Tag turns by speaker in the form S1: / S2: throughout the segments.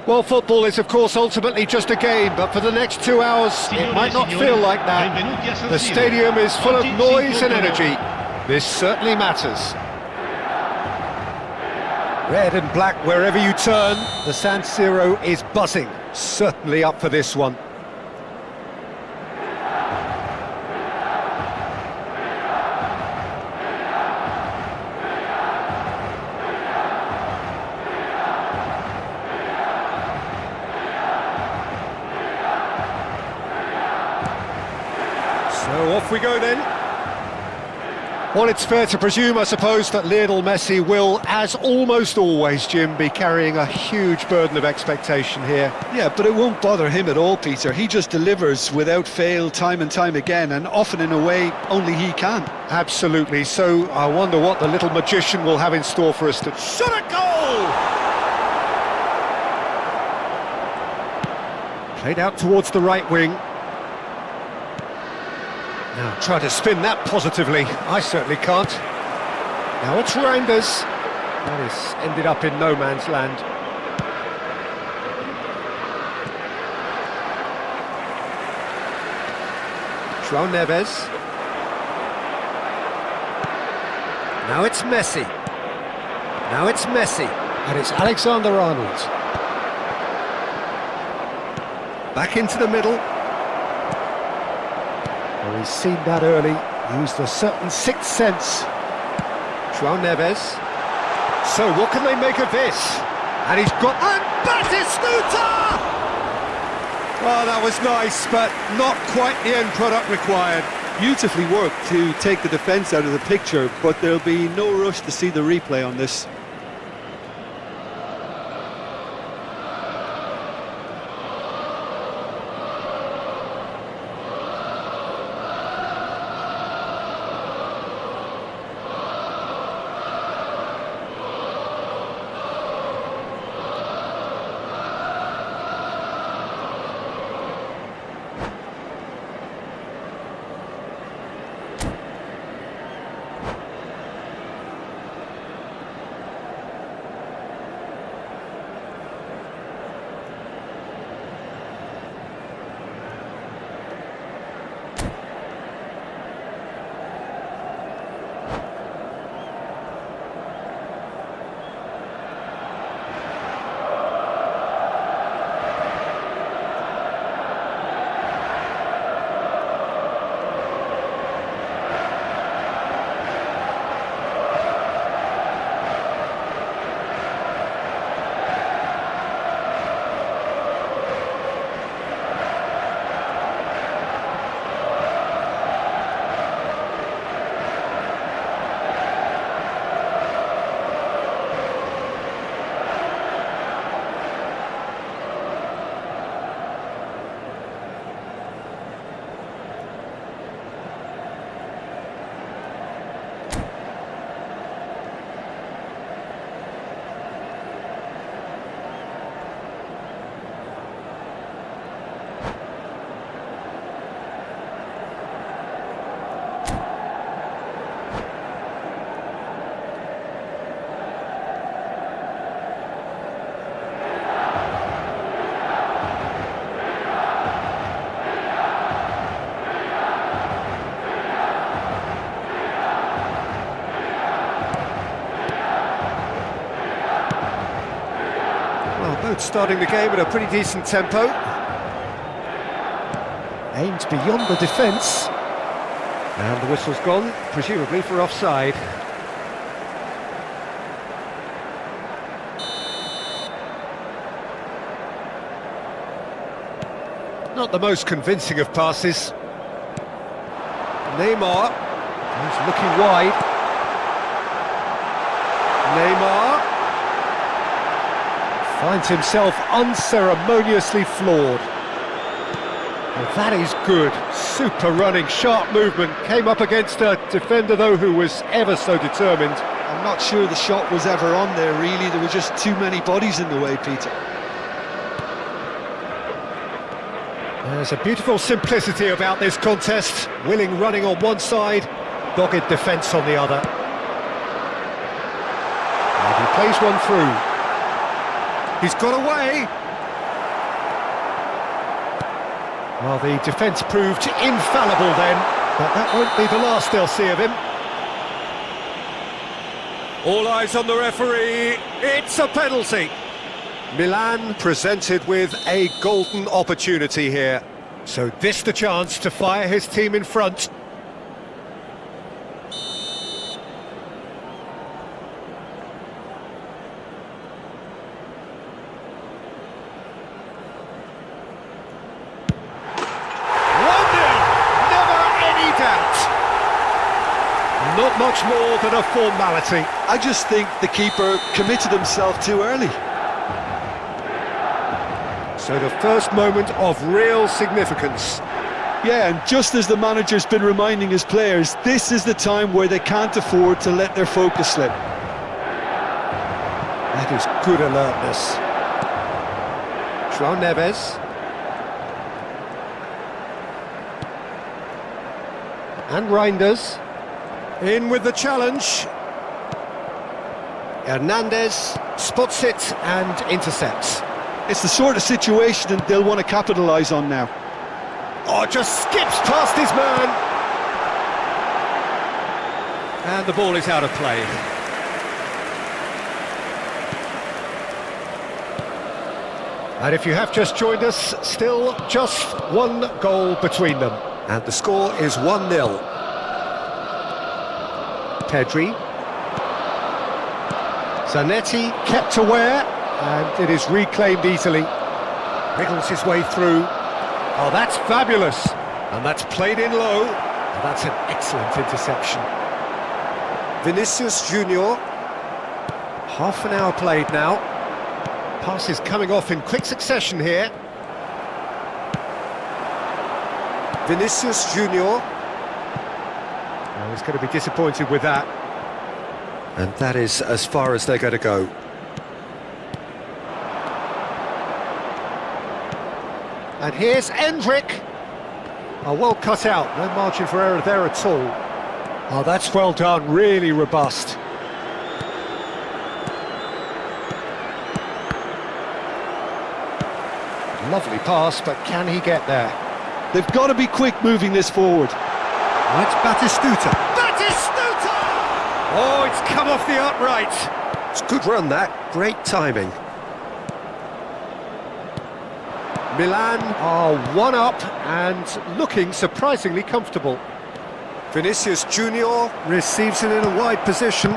S1: Well, football is, of course, ultimately just a game, but for the next 2 hours, it might not feel like that. The stadium is full of noise and energy. This certainly matters. Red and black wherever you turn, the San Siro is buzzing. Certainly up for this one. So off we go then. Well, it's fair to presume, I suppose, that Lionel Messi will, as almost always, Jim, be carrying a huge burden of expectation here.
S2: Yeah, but it won't bother him at all, Peter. He just delivers without fail time and time again, and often in a way only he can.
S1: Absolutely. So I wonder what the little magician will have in store for us to... Shot a goal! Played out towards the right wing. Now try to spin that positively. I certainly can't. Now it's Reinders. That has ended up in no man's land. João Neves. Now it's Messi. Now it's Messi. And it's Alexander-Arnold. Back into the middle. Well, he's seen that early, used a certain sixth sense. João Neves. So what can they make of this? And he's got... And Batistuta!
S2: Oh, that was nice, but not quite the end product required. Beautifully worked to take the defence out of the picture, but there'll be no rush to see the replay on this.
S1: Both starting the game at a pretty decent tempo. Aimed beyond the defence. And the whistle's gone, presumably for offside. Not the most convincing of passes. Neymar. He's looking wide. Neymar. Finds himself unceremoniously floored. Well, that is good. Super running, sharp movement. Came up against a defender, though, who was ever so determined.
S2: I'm not sure the shot was ever on there, really. There were just too many bodies in the way, Peter.
S1: There's a beautiful simplicity about this contest. Willing running on one side, dogged defence on the other. And he plays one through. He's got away. Well, the defence proved infallible then, but that won't be the last they'll see of him.
S2: All eyes on the referee. It's a penalty.
S1: Milan presented with a golden opportunity here. So this the chance to fire his team in front. Not much more than a formality.
S2: I just think the keeper committed himself too early.
S1: So the first moment of real significance.
S2: Yeah, and just as the manager's been reminding his players, this is the time where they can't afford to let their focus slip.
S1: That is good alertness. João Neves. And Reinders. In with the challenge. Hernandez spots it and intercepts.
S2: It's the sort of situation that they'll want to capitalise on now.
S1: Oh, just skips past his man. And the ball is out of play. And if you have just joined us, still just one goal between them. And the score is 1-0. Pedri. Zanetti kept aware, and it is reclaimed easily. Wriggles his way through. Oh, that's fabulous. And that's played in low. And that's an excellent interception. Vinicius Junior. Half an hour played now. Passes coming off in quick succession here. Vinicius Junior. Oh, he's going to be disappointed with that. And that is as far as they're going to go. And here's Endrick. Oh, well cut out. No margin for error there at all. Oh, that's well done. Really robust. Lovely pass, but can he get there?
S2: They've got to be quick moving this forward.
S1: That's Batistuta. Batistuta! Oh, it's come off the upright. It's a good run, that. Great timing. Milan are one up and looking surprisingly comfortable. Vinicius Junior receives it in a wide position.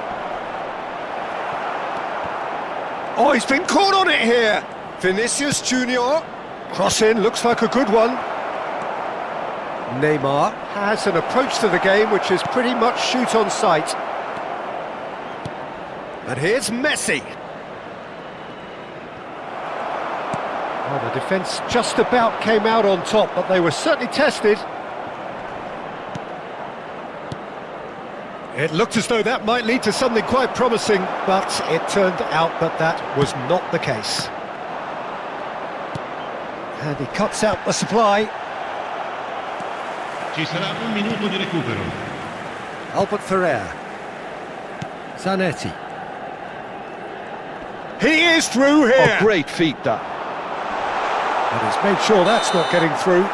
S1: Oh, he's been caught on it here. Vinicius Junior. Cross in, looks like a good one. Neymar has an approach to the game which is pretty much shoot on sight. And here's Messi. Oh, the defence just about came out on top, but they were certainly tested. It looked as though that might lead to something quite promising, but it turned out that that was not the case. And he cuts out the supply.
S3: Ci sarà un minuto di recupero.
S1: Albert Ferrer. Zanetti. He is through here.
S2: Oh, great feat, that.
S1: And he's made sure that's not getting through.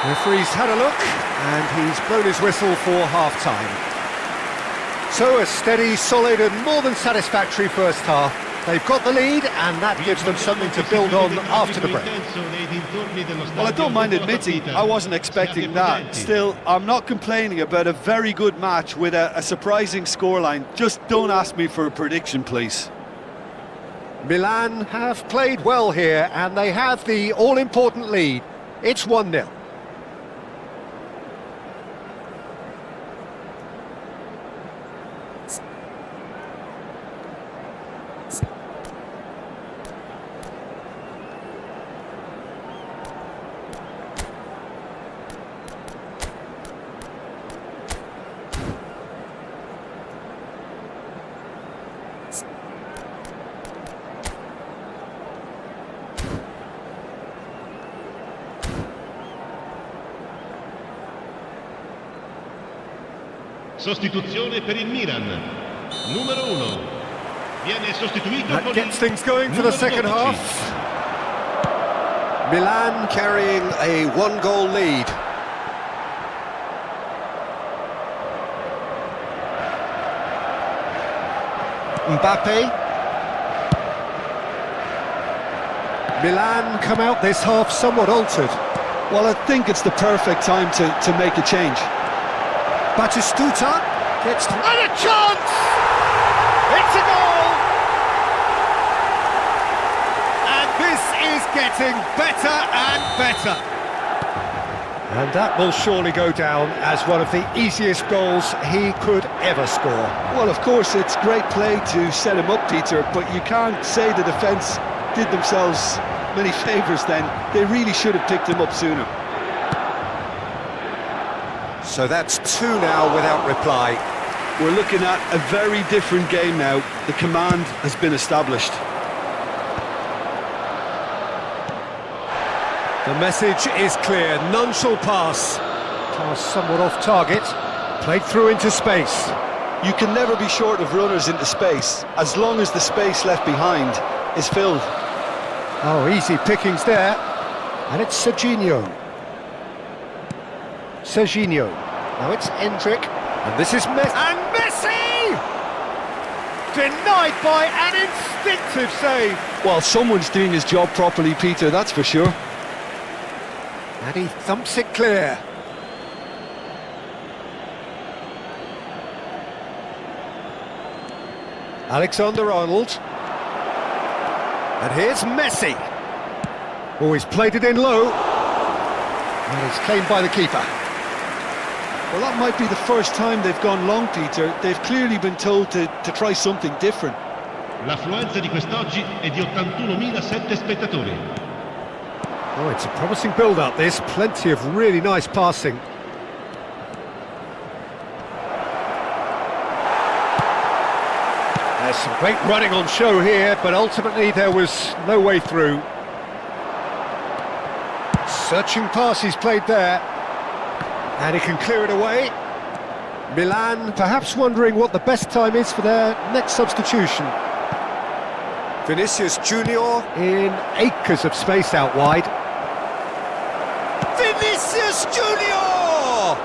S1: The referee's had a look, and he's blown his whistle for half-time. So a steady, solid and more than satisfactory first half. They've got the lead, and that gives them something to build on after the break.
S2: Well, I don't mind admitting I wasn't expecting that. Still, I'm not complaining about a very good match with a surprising scoreline. Just don't ask me for a prediction, please.
S1: Milan have played well here, and they have the all-important lead. It's 1-0.
S3: Sostituzione per il Milan. Numero 1. Viene sostituito
S1: That
S3: con
S1: gets things going for the second half. Milan carrying a one-goal lead. Mbappe. Milan come out this half somewhat altered.
S2: Well, I think it's the perfect time to make a change.
S1: Batistuta gets and a chance! It's a goal! And this is getting better and better. And that will surely go down as one of the easiest goals he could ever score.
S2: Well, of course, it's great play to set him up, Peter, but you can't say the defence did themselves many favours then. They really should have picked him up sooner.
S1: So that's two now without reply.
S2: We're looking at a very different game now. The command has been established.
S1: The message is clear, none shall pass. Pass somewhat off target, played through into space.
S2: You can never be short of runners into space, as long as the space left behind is filled.
S1: Oh, easy pickings there. And it's Serginho. Now it's Endrick. And this is Messi. And Messi! Denied by an instinctive save.
S2: Well, someone's doing his job properly, Peter, that's for sure.
S1: And he thumps it clear. Alexander-Arnold. And here's Messi. Oh, he's played it in low. And it's claimed by the keeper.
S2: Well, that might be the first time they've gone long, Peter. They've clearly been told to try something different.
S3: L'affluenza di quest'oggi è di 81.007 spettatori.
S1: Oh, it's a promising build-up, this. Plenty of really nice passing. There's some great running on show here, but ultimately there was no way through. Searching pass he's played there. And he can clear it away. Milan perhaps wondering what the best time is for their next substitution. Vinicius Junior in acres of space out wide. Vinicius Junior!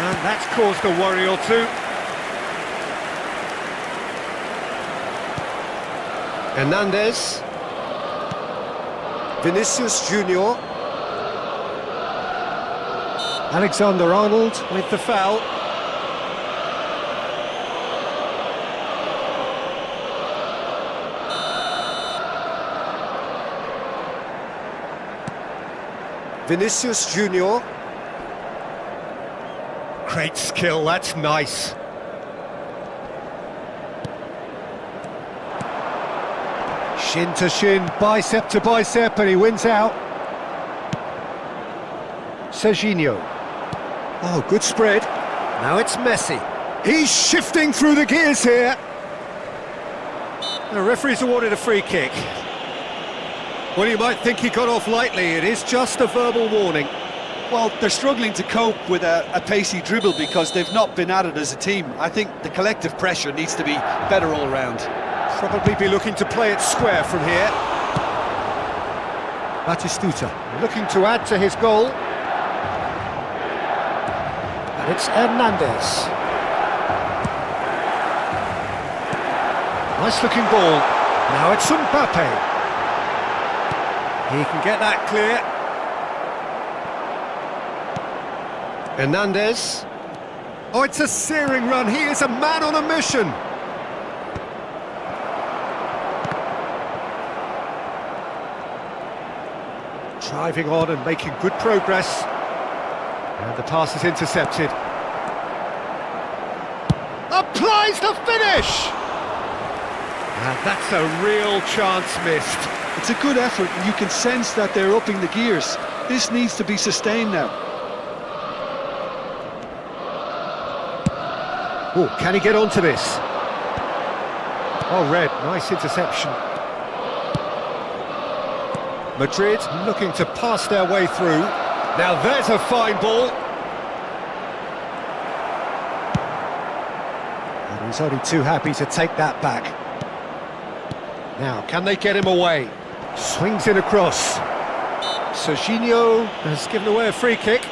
S1: And that's caused a worry or two. Hernandez. Vinicius Junior. Alexander-Arnold with the foul. Vinicius Junior. Great skill, that's nice. Shin to shin, bicep to bicep, and he wins out. Serginho. Oh, good spread. Now it's Messi. He's shifting through the gears here. The referee's awarded a free kick. Well, you might think he got off lightly. It is just a verbal warning.
S2: Well, they're struggling to cope with a pacey dribble because they've not been at it as a team. I think the collective pressure needs to be better all round.
S1: Probably be looking to play it square from here. Batistuta looking to add to his goal. And it's Hernandez. Nice looking ball. Now it's Mbappe. He can get that clear. Hernandez. Oh, it's a searing run. He is a man on a mission. Driving on and making good progress. And the pass is intercepted. Applies the finish! And that's a real chance missed.
S2: It's a good effort, and you can sense that they're upping the gears. This needs to be sustained now.
S1: Oh, can he get onto this? Oh, Red, nice interception. Madrid looking to pass their way through. Now there's a fine ball. And he's only too happy to take that back. Now, can they get him away? Swings in across. Serginho has given away a free kick.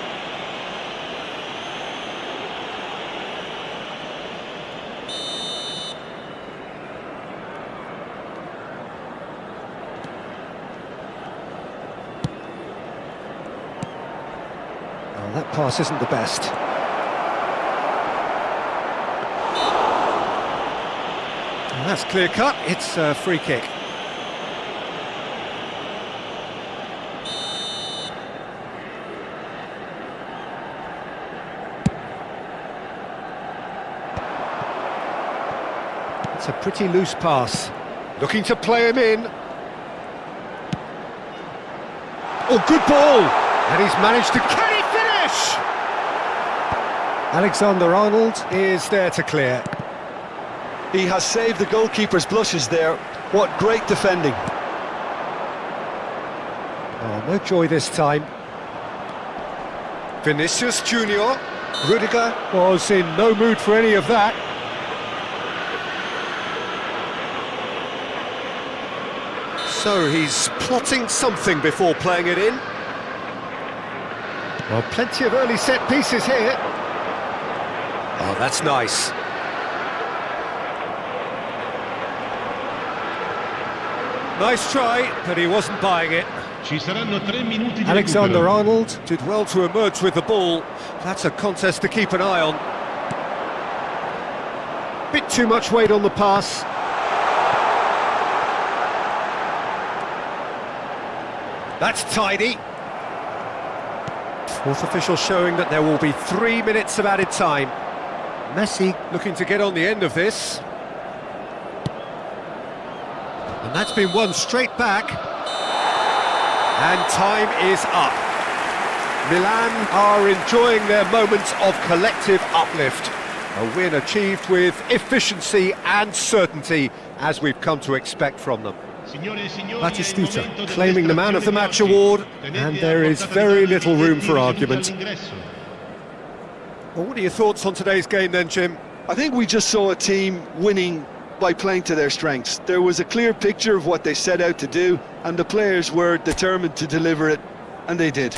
S1: Well, that pass isn't the best. And that's clear cut, it's a free kick. It's a pretty loose pass. Looking to play him in. Oh, good ball! And he's managed to... Can he finish? Alexander-Arnold is there to clear.
S2: He has saved the goalkeeper's blushes there. What great defending.
S1: Oh, no joy this time. Vinicius Junior. Rudiger was in no mood for any of that. So he's plotting something before playing it in. Well, plenty of early set pieces here. Oh, that's nice. Nice try, but he wasn't buying it.
S3: Ci saranno 3 minuti di recupero.
S1: Alexander-Arnold did well to emerge with the ball. That's a contest to keep an eye on. Bit too much weight on the pass. That's tidy. Fourth official showing that there will be 3 minutes of added time. Messi looking to get on the end of this. And that's been won straight back. And time is up. Milan are enjoying their moments of collective uplift. A win achieved with efficiency and certainty, as we've come to expect from them. Batistuta claiming the Man of the Match award, and there is very little room for argument. Well, what are your thoughts on today's game then, Jim?
S2: I think we just saw a team winning by playing to their strengths. There was a clear picture of what they set out to do, and the players were determined to deliver it, and they did.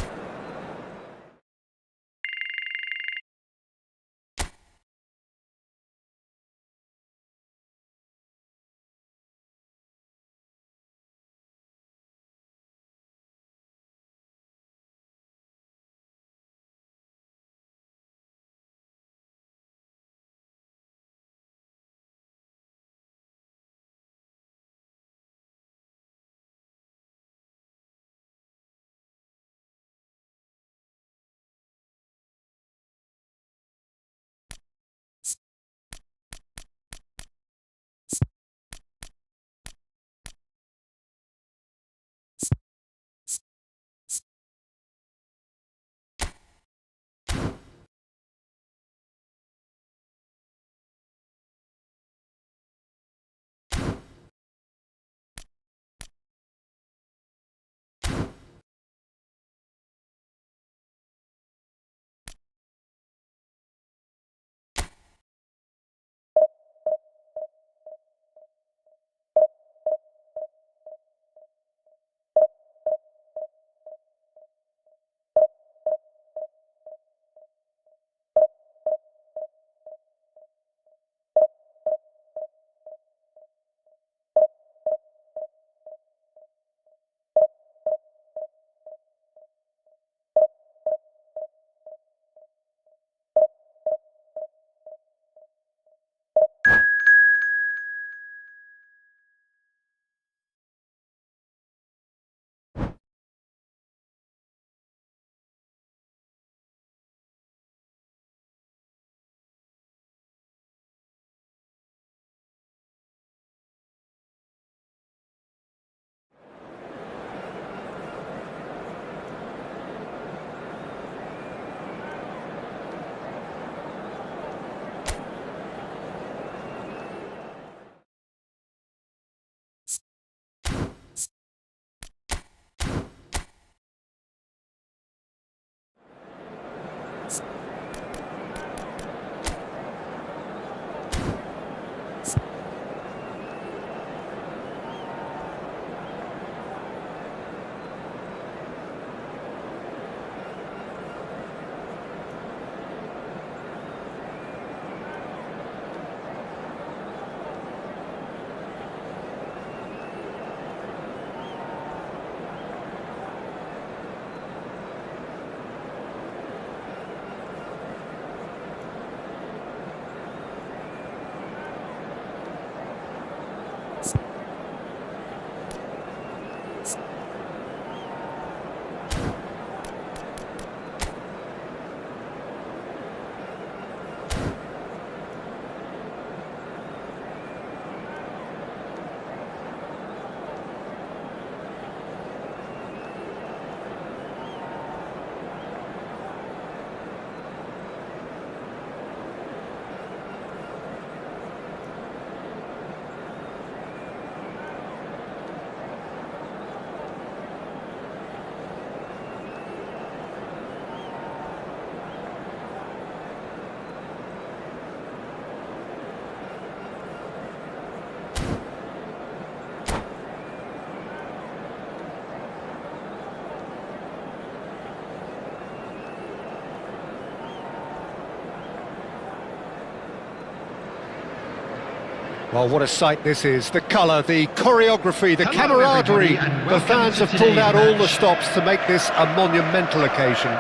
S1: Well, what a sight this is. The colour, the choreography, the camaraderie. The fans have pulled out all the stops to make this a monumental occasion.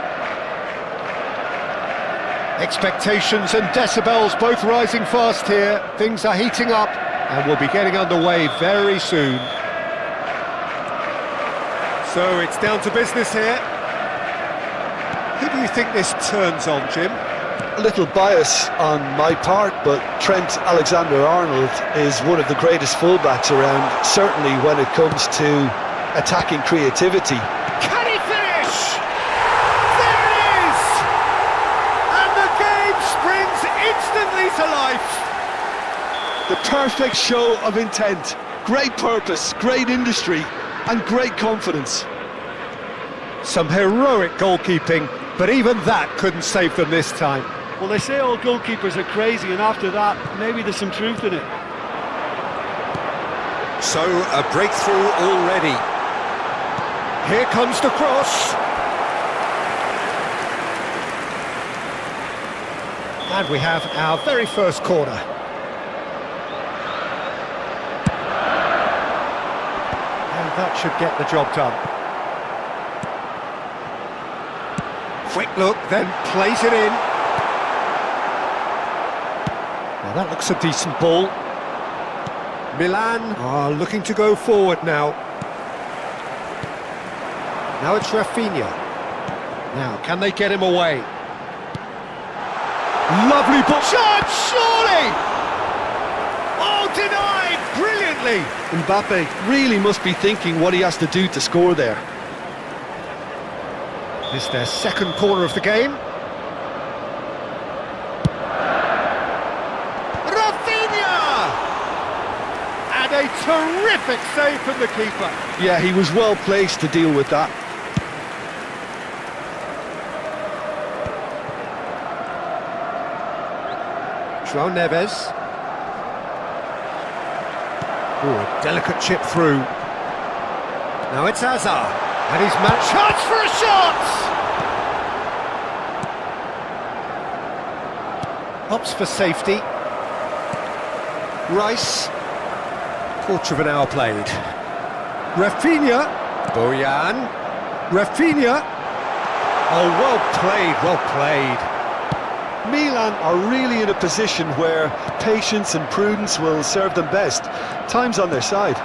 S1: Expectations and decibels both rising fast here. Things are heating up and we'll be getting underway very soon. So it's down to business here. Who do you think this turns on, Jim?
S2: A little bias on my part, but Trent Alexander-Arnold is one of the greatest fullbacks around, certainly when it comes to attacking creativity.
S1: Can he finish? There it is! And the game springs instantly to life.
S2: The perfect show of intent, great purpose, great industry, and great confidence.
S1: Some heroic goalkeeping, but even that couldn't save them this time.
S2: Well, they say all goalkeepers are crazy, and after that, maybe there's some truth in it.
S1: So, a breakthrough already. Here comes the cross. And we have our very first corner. And that should get the job done. Quick look, then plays it in. Now that looks a decent ball. Milan are looking to go forward now. Now it's Rafinha. Now, can they get him away? Lovely ball. Shot, surely! Oh, denied brilliantly!
S2: Mbappe really must be thinking what he has to do to score there.
S1: This is their second corner of the game. A terrific save from the keeper.
S2: Yeah, he was well placed to deal with that.
S1: João Neves. Oh, a delicate chip through. Now it's Hazard. And he's matched. Chance for a shot! Opts for safety. Rice. Quarter of an hour played. Rafinha. Bojan. Rafinha. Oh, well played, well played.
S2: Milan are really in a position where patience and prudence will serve them best. Time's on their side.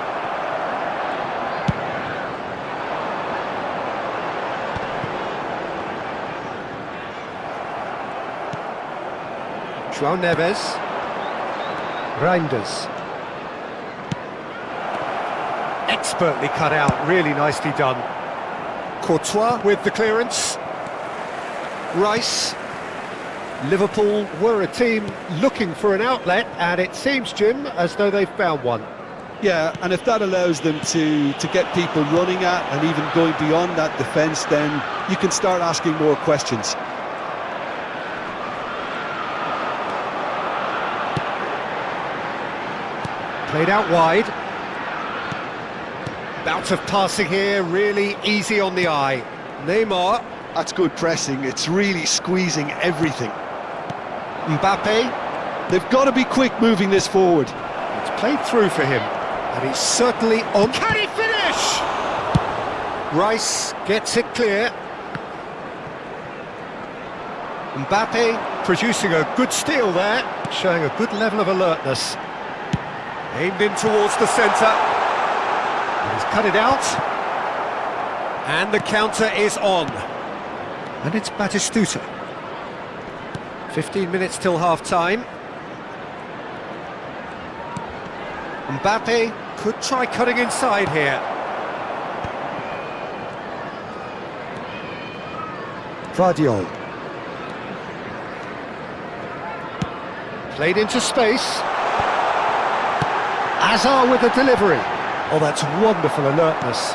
S1: João Neves. Reinders. Expertly cut out, really nicely done. Courtois with the clearance. Rice. Liverpool were a team looking for an outlet, and it seems, Jim, as though they've found one.
S2: Yeah, and if that allows them to get people running at and even going beyond that defence, then you can start asking more questions.
S1: Played out wide. Bout of passing here, really easy on the eye. Neymar.
S2: That's good pressing, it's really squeezing everything.
S1: Mbappe.
S2: They've got to be quick moving this forward.
S1: It's played through for him, and he's certainly on. Can he finish? Rice gets it clear. Mbappe producing a good steal there, showing a good level of alertness. Aimed in towards the centre. He's cut it out. And the counter is on. And it's Batistuta. 15 minutes till half-time. Mbappe could try cutting inside here. Vardiol. Played into space. Hazard with the delivery. Oh, that's wonderful alertness.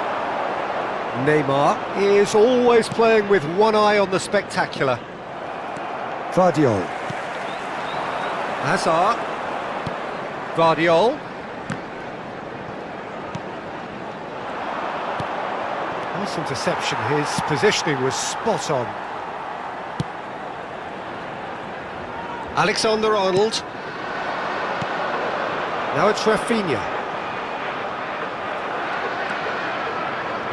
S1: Neymar is always playing with one eye on the spectacular. Vardiol. Hazard. Vardiol. Nice interception, his positioning was spot on. Alexander-Arnold. Now it's Rafinha.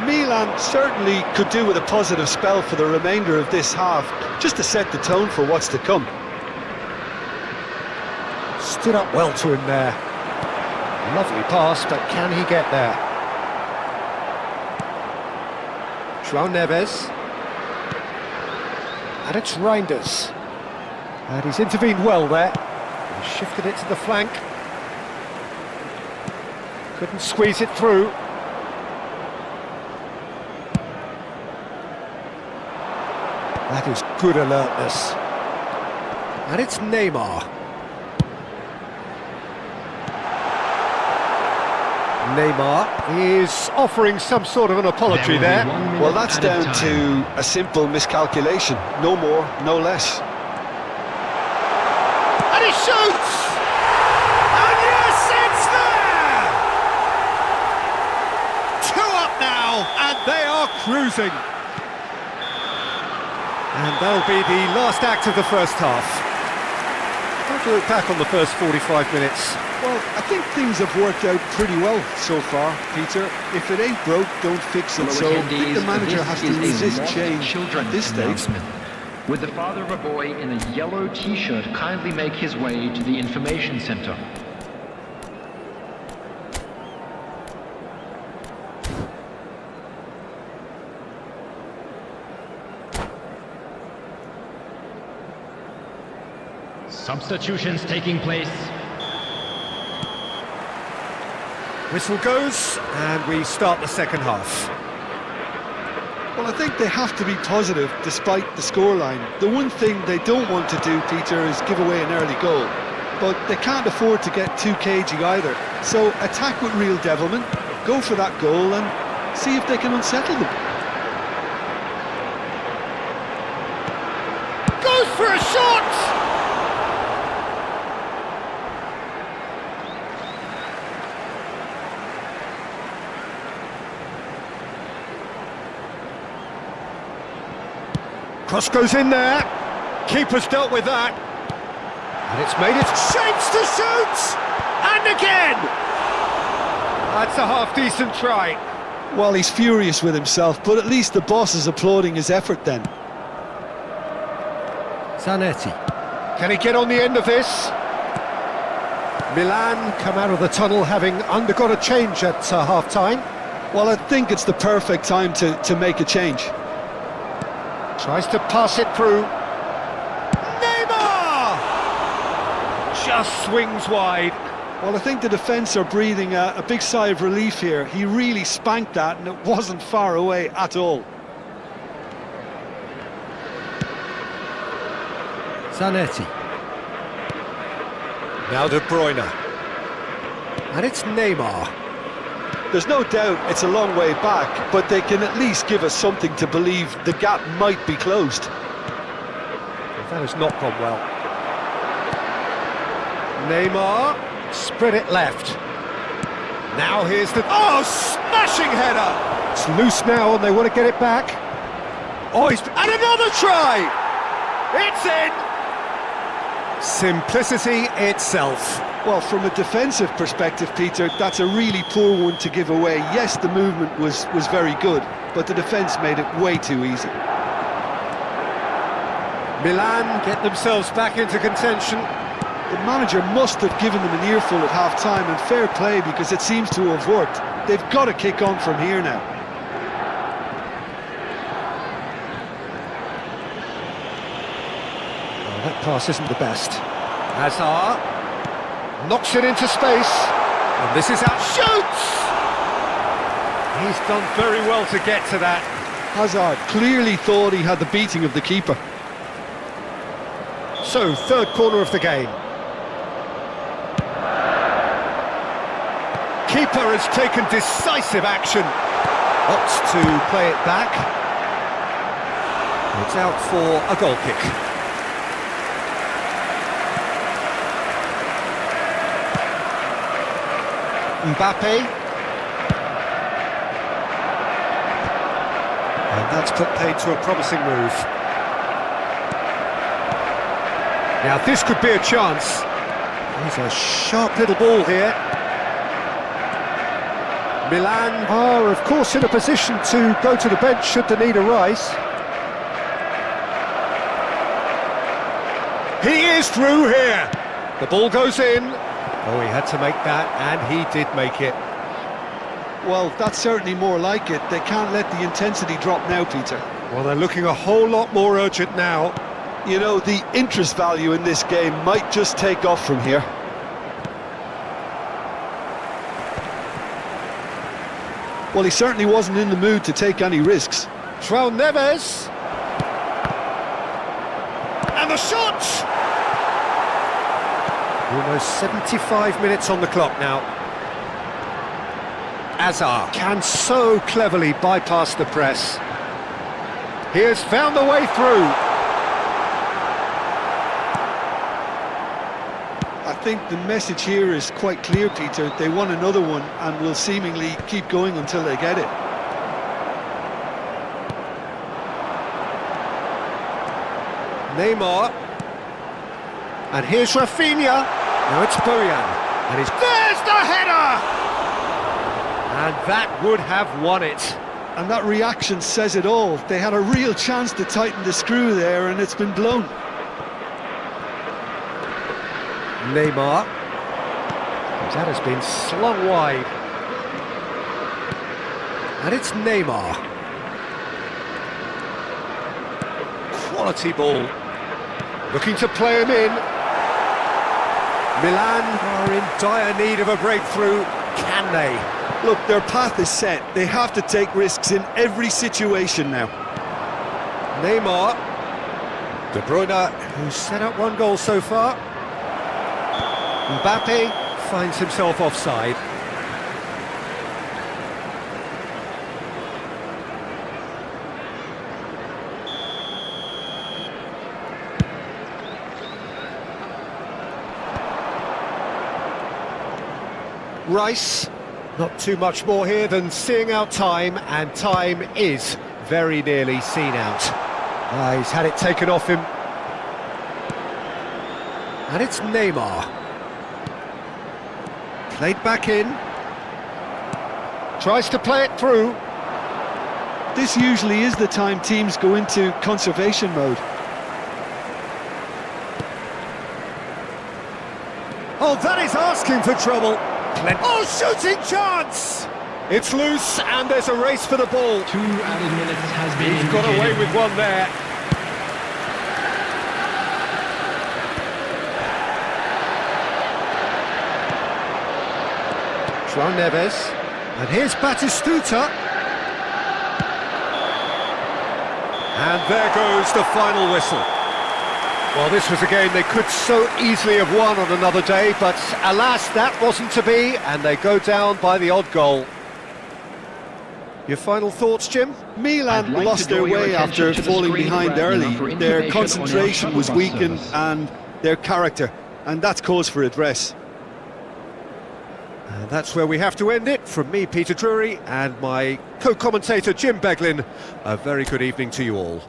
S2: Milan certainly could do with a positive spell for the remainder of this half, just to set the tone for what's to come.
S1: Stood up well to him there. Lovely pass, but can he get there? João Neves. And it's Reinders. And he's intervened well there. He's shifted it to the flank. Couldn't squeeze it through. That is good alertness. And it's Neymar. Neymar is offering some sort of an apology there.
S2: Well, that's down to a simple miscalculation. No more, no less.
S1: And he shoots! And yes, it's there! 2 up now, and they are cruising. And that'll be the last act of the first half. How do you look back on the first 45 minutes?
S2: Well, I think things have worked out pretty well so far, Peter. If it ain't broke, don't fix it. So I think the manager has to resist change at this stage.
S4: Would the father of a boy in a yellow t-shirt kindly make his way to the information center?
S3: Substitutions taking place.
S1: Whistle goes, and we start the second half.
S2: Well, I think they have to be positive despite the scoreline. The one thing they don't want to do, Peter, is give away an early goal. But they can't afford to get too cagey either. So attack with real devilment, go for that goal and see if they can unsettle them.
S1: Goes for a shot! Cross goes in there. Keeper's dealt with that. And it's made it. Shapes to shoot! And again! That's a half-decent try.
S2: Well, he's furious with himself, but at least the boss is applauding his effort then.
S1: Zanetti. Can he get on the end of this? Milan come out of the tunnel having undergone a change at half-time.
S2: Well, I think it's the perfect time to make a change.
S1: Tries to pass it through. Neymar! Just swings wide.
S2: Well, I think the defence are breathing a big sigh of relief here. He really spanked that and it wasn't far away at all.
S1: Zanetti. Now De Bruyne. And it's Neymar.
S2: There's no doubt it's a long way back, but they can at least give us something to believe the gap might be closed.
S1: That has not gone well. Neymar, spread it left. Now here's the... Oh, smashing header! It's loose now and they want to get it back. Oh, he's... And another try! It's in! Simplicity itself.
S2: Well, from a defensive perspective, Peter, that's a really poor one to give away. Yes, the movement was very good, but the defence made it way too easy.
S1: Milan get themselves back into contention.
S2: The manager must have given them an earful at half-time, and fair play because it seems to have worked. They've got to kick on from here now.
S1: Oh, that pass isn't the best. Hazard knocks it into space, and this is out. Shoots! He's done very well to get to that.
S2: Hazard clearly thought he had the beating of the keeper.
S1: So, third corner of the game. Keeper has taken decisive action. Opts to play it back. It's out for a goal kick. Mbappe. And that's put paid to a promising move. Now this could be a chance. He's a sharp little ball here. Milan are, of course, in a position to go to the bench should the need arise. He is through here. The ball goes in. Oh, he had to make that, and he did make it.
S2: Well, that's certainly more like it. They can't let the intensity drop now, Peter.
S1: Well, they're looking a whole lot more urgent now.
S2: You know, the interest value in this game might just take off from here. Well, he certainly wasn't in the mood to take any risks.
S1: João Neves. And the shot! Almost 75 minutes on the clock now. Azar can so cleverly bypass the press. He has found the way through.
S2: I think the message here is quite clear, Peter. They want another one and will seemingly keep going until they get it.
S1: Neymar. And here's Rafinha. Now it's Bojan. And there's the header! And that would have won it.
S2: And that reaction says it all. They had a real chance to tighten the screw there, and it's been blown.
S1: Neymar. That has been slung wide. And it's Neymar. Quality ball. Looking to play him in. Milan are in dire need of a breakthrough. Can they?
S2: Look, their path is set. They have to take risks in every situation now.
S1: Neymar. De Bruyne, who's set up one goal so far. Mbappe finds himself offside. Rice, not too much more here than seeing out time, and time is very nearly seen out. He's had it taken off him. And it's Neymar. Played back in. Tries to play it through.
S2: This usually is the time teams go into conservation mode.
S1: Oh, that is asking for trouble. Oh, shooting chance! It's loose, and there's a race for the ball.
S4: 2 added minutes has been
S1: He's got away
S4: indicated.
S1: with one there. João Neves. And here's Batistuta. And there goes the final whistle. Well, this was a game they could so easily have won on another day, but alas, that wasn't to be, and they go down by the odd goal. Your final thoughts, Jim?
S2: Milan
S4: I'd like
S2: lost
S4: to
S2: their
S4: draw your
S2: way
S4: attention
S2: after
S4: to the
S2: falling
S4: screen
S2: behind
S4: right now
S2: early.
S4: for
S2: Their
S4: information
S2: concentration
S4: on our
S2: was
S4: shuttle bus
S2: weakened
S4: service.
S2: and their character, and that's cause for address.
S1: And that's where we have to end it. From me, Peter Drury, and my co-commentator, Jim Beglin. A very good evening to you all.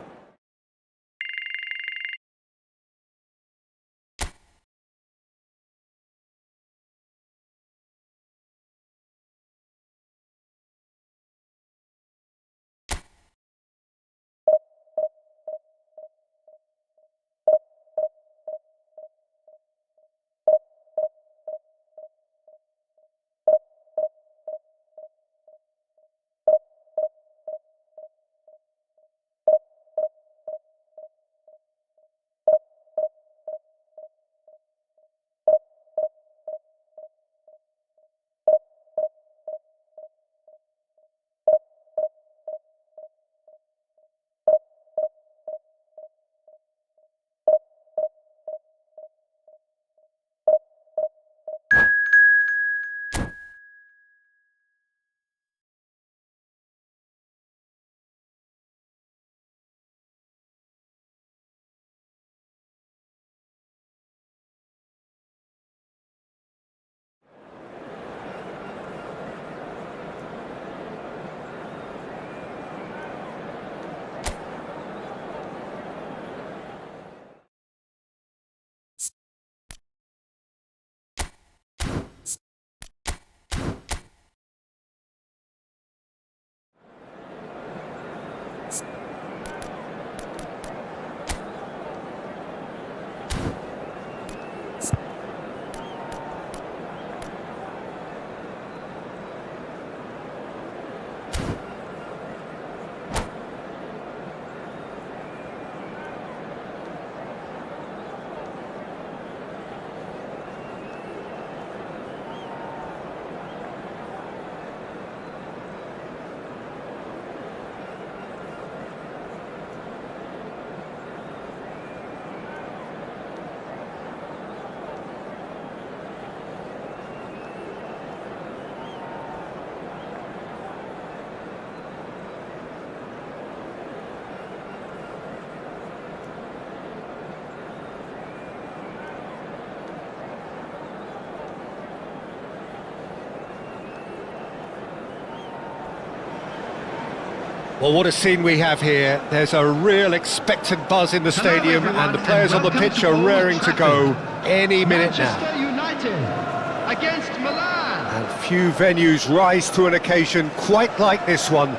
S1: Well, what a scene we have here. There's a real expectant buzz in the stadium, and the players on the pitch are raring to go any minute now.
S3: Manchester United against Milan.
S1: And few venues rise to an occasion quite like this one.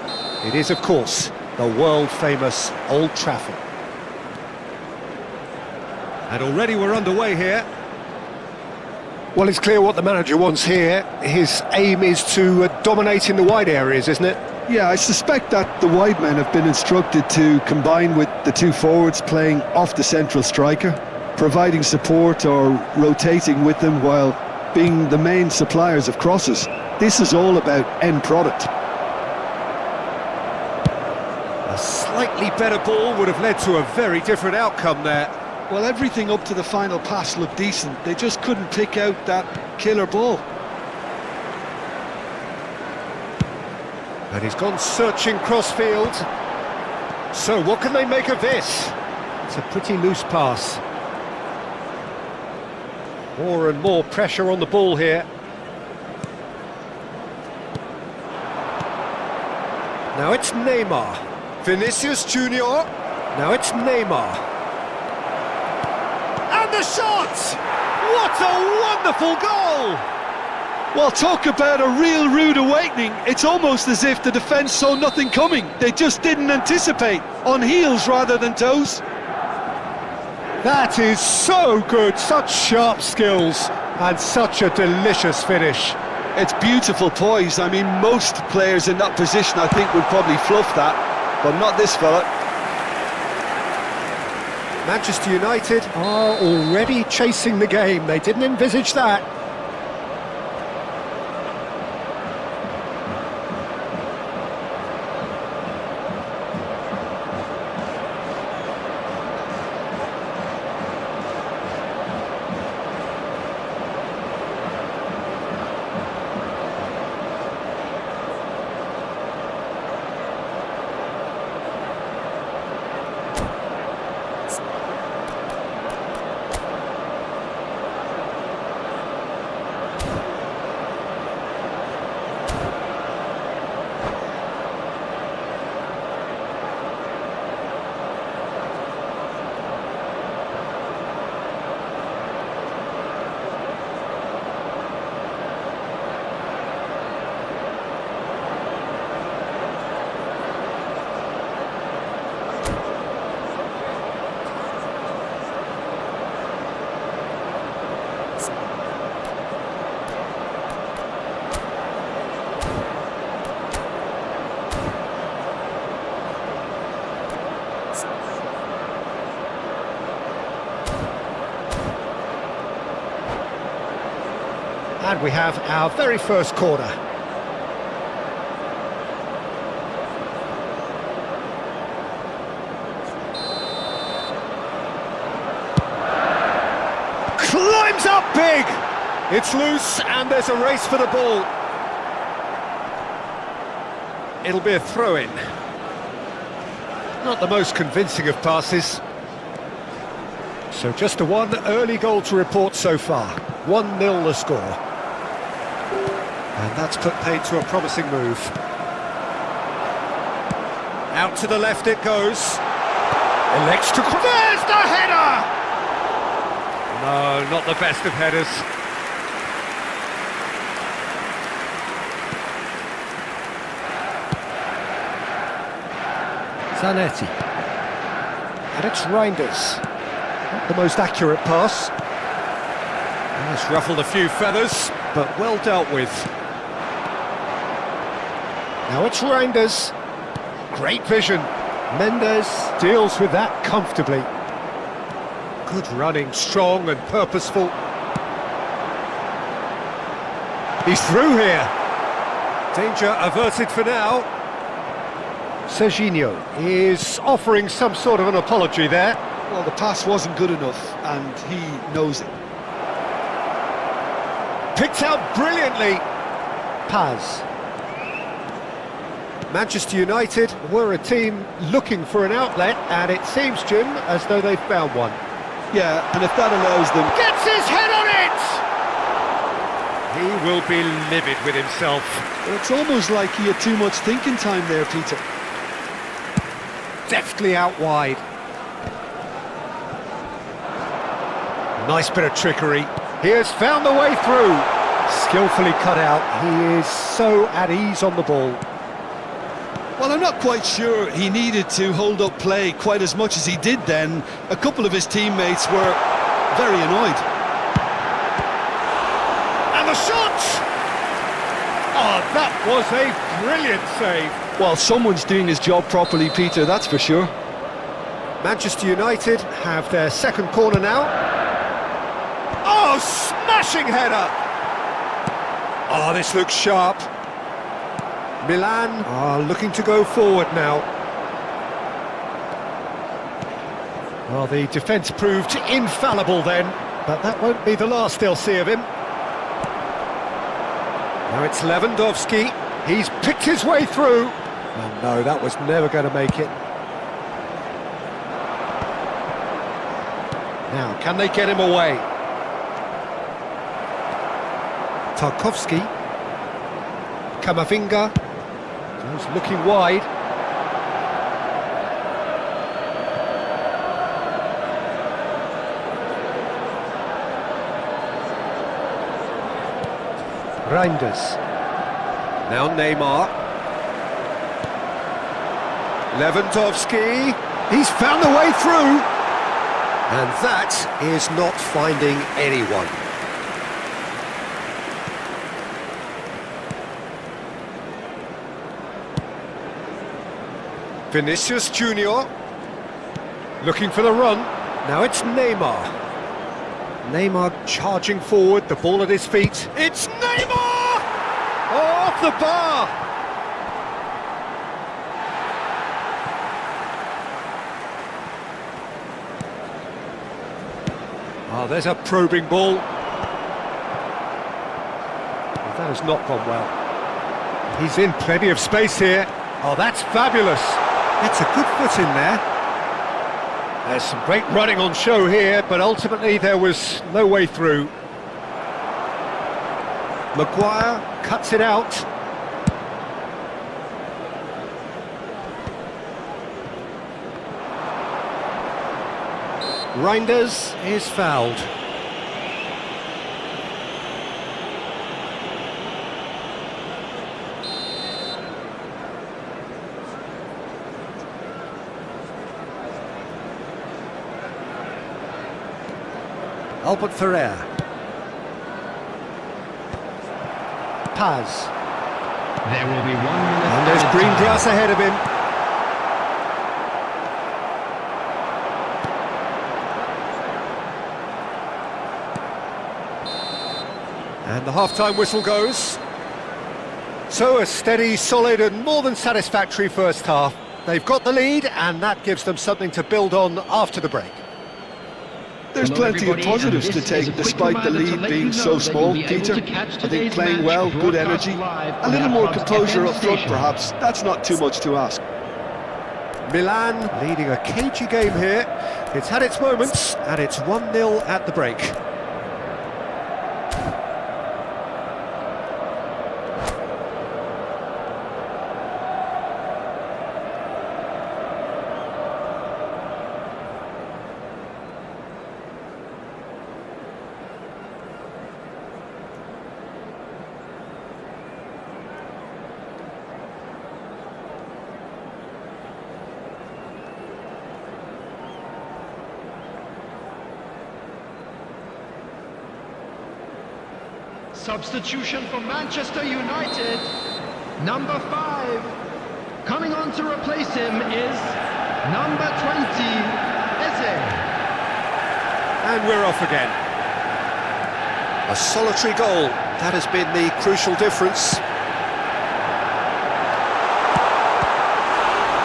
S1: It is, of course, the world-famous Old Trafford. And already we're underway here. Well, it's clear what the manager wants here. His aim is to dominate in the wide areas, isn't it?
S2: Yeah, I suspect that the wide men have been instructed to combine with the two forwards playing off the central striker, providing support or rotating with them while being the main suppliers of crosses. This is all about end product.
S1: A slightly better ball would have led to a very different outcome there.
S2: Well, everything up to the final pass looked decent. They just couldn't pick out that killer ball.
S1: And he's gone searching crossfield. So what can they make of this? It's a pretty loose pass. More and more pressure on the ball here. Now it's Neymar. Vinicius Junior. Now it's Neymar. And the shot! What a wonderful goal!
S2: Well, talk about a real rude awakening. It's almost as if the defence saw nothing coming. They just didn't anticipate, on heels rather than toes.
S1: That is so good, such sharp skills, and such a delicious finish.
S2: It's beautiful poise. I mean, most players in that position, I think, would probably fluff that, but not this fella.
S1: Manchester United are already chasing the game. They didn't envisage that. And we have our very first corner. Climbs up big! It's loose and there's a race for the ball. It'll be a throw-in. Not the most convincing of passes. So just a one early goal to report so far. 1-0 the score. And that's put paid to a promising move. Out to the left it goes. Elects to... There's the header! No, not the best of headers. Zanetti. And it's Reinders. Not the most accurate pass. It's ruffled a few feathers, but well dealt with. Now it's Reinders. Great vision. Mendes deals with that comfortably. Good running, strong and purposeful. He's through here. Danger averted for now. Serginho is offering some sort of an apology there.
S2: Well, the pass wasn't good enough, and he knows it.
S1: Picked out brilliantly. Paz. Manchester United were a team looking for an outlet, and it seems, Jim, as though they've found one.
S2: Yeah, and if that allows them...
S1: Gets his head on it! He will be livid with himself.
S2: It's almost like he had too much thinking time there, Peter.
S1: deftly out wide. Nice bit of trickery. He has found the way through. Skillfully cut out. He is so at ease on the ball.
S2: Well, I'm not quite sure he needed to hold up play quite as much as he did then. A couple of his teammates were very annoyed.
S1: And the shot! Oh, that was a brilliant save.
S2: Well, someone's doing his job properly, Peter, that's for sure.
S1: Manchester United have their second corner now. Oh, smashing header! Oh, this looks sharp. Milan are looking to go forward now. Well, the defence proved infallible then, but that won't be the last they'll see of him. Now it's Lewandowski. He's picked his way through. Oh no, that was never going to make it. Now, can they get him away? Tarkowski. Kamavinga. He's looking wide. Reinders. Now Neymar. Lewandowski. He's found the way through. And that is not finding anyone. Vinicius Junior. Looking for the run. Now it's Neymar. Neymar charging forward, the ball at his feet. It's Neymar! Oh, off the bar! Oh, there's a probing ball. Well, that has not gone well. He's in plenty of space here. Oh, that's fabulous. It's a good foot in there. There's some great running on show here, but ultimately there was no way through. Maguire cuts it out. Reinders is fouled. Albert Ferrer. Paz.
S4: There will be 1 minute.
S1: And there's green grass ahead of him. And the half-time whistle goes. So a steady, solid and more than satisfactory first half. They've got the lead and that gives them something to build on after the break.
S2: There's plenty of positives to take despite the lead being so small, Peter. I think playing well, good energy, a little more composure up front perhaps, that's not too much to ask.
S1: Milan leading a cagey game here. It's had its moments and it's 1-0 at the break.
S4: Substitution for Manchester United. Number 5. Coming on to replace him is number 20, Eze.
S1: And we're off again. A solitary goal. That has been the crucial difference.